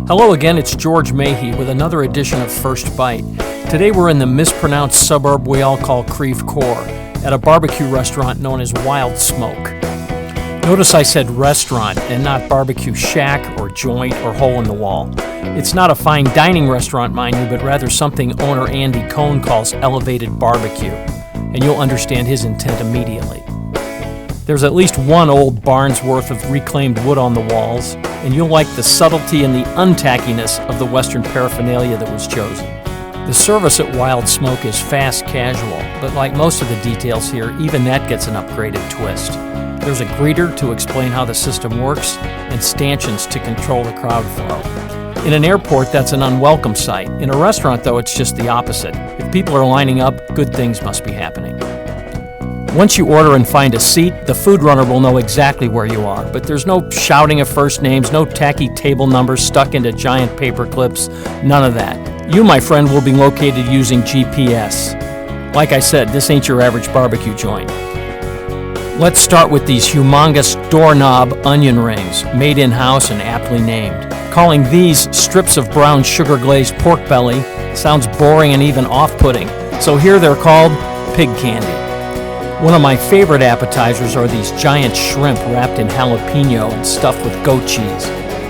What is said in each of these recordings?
Hello again, it's George Mahey with another edition of First Bite. Today we're in the mispronounced suburb we all call Creve Coeur at a barbecue restaurant known as WildSmoke. Notice I said restaurant and not barbecue shack or joint or hole in the wall. It's not a fine dining restaurant, mind you, but rather something owner Andy Cohn calls elevated barbecue, and you'll understand his intent immediately. There's at least one old barn's worth of reclaimed wood on the walls, and you'll like the subtlety and the untackiness of the Western paraphernalia that was chosen. The service at WildSmoke is fast casual, but like most of the details here, even that gets an upgraded twist. There's a greeter to explain how the system works, and stanchions to control the crowd flow. In an airport, that's an unwelcome sight. In a restaurant, though, it's just the opposite. If people are lining up, good things must be happening. Once you order and find a seat, the food runner will know exactly where you are, but there's no shouting of first names, no tacky table numbers stuck into giant paper clips, none of that. You, my friend, will be located using GPS. Like I said, this ain't your average barbecue joint. Let's start with these humongous doorknob onion rings, made in-house and aptly named. Calling these strips of brown sugar-glazed pork belly sounds boring and even off-putting, so here they're called pig candy. One of my favorite appetizers are these giant shrimp wrapped in jalapeno and stuffed with goat cheese.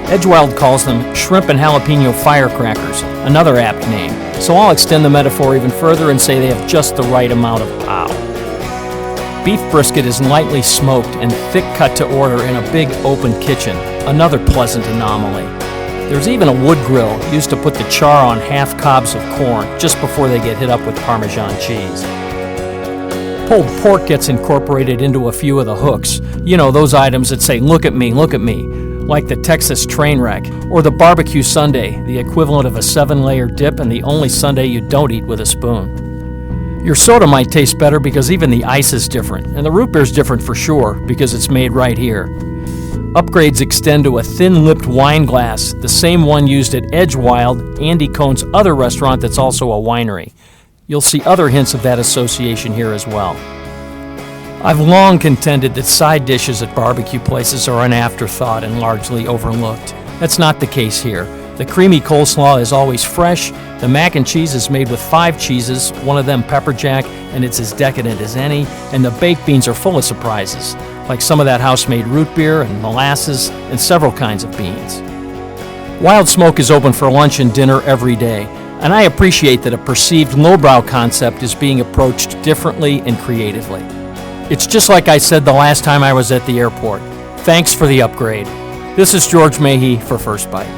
Edgewild calls them shrimp and jalapeno firecrackers, another apt name, so I'll extend the metaphor even further and say they have just the right amount of pow. Beef brisket is lightly smoked and thick cut to order in a big open kitchen, another pleasant anomaly. There's even a wood grill used to put the char on half cobs of corn just before they get hit up with Parmesan cheese. Pulled pork gets incorporated into a few of the hooks. You know, those items that say, look at me, like the Texas train wreck, or the barbecue sundae, the equivalent of a 7-layer dip and the only sundae you don't eat with a spoon. Your soda might taste better because even the ice is different, and the root beer's different for sure because it's made right here. Upgrades extend to a thin-lipped wine glass, the same one used at Edgewild, Andy Cohn's other restaurant that's also a winery. You'll see other hints of that association here as well. I've long contended that side dishes at barbecue places are an afterthought and largely overlooked. That's not the case here. The creamy coleslaw is always fresh, the mac and cheese is made with 5 cheeses, one of them pepper jack, and it's as decadent as any, and the baked beans are full of surprises, like some of that house-made root beer and molasses and several kinds of beans. WildSmoke is open for lunch and dinner every day, and I appreciate that a perceived lowbrow concept is being approached differently and creatively. It's just like I said the last time I was at the airport. Thanks for the upgrade. This is George Mahey for First Bite.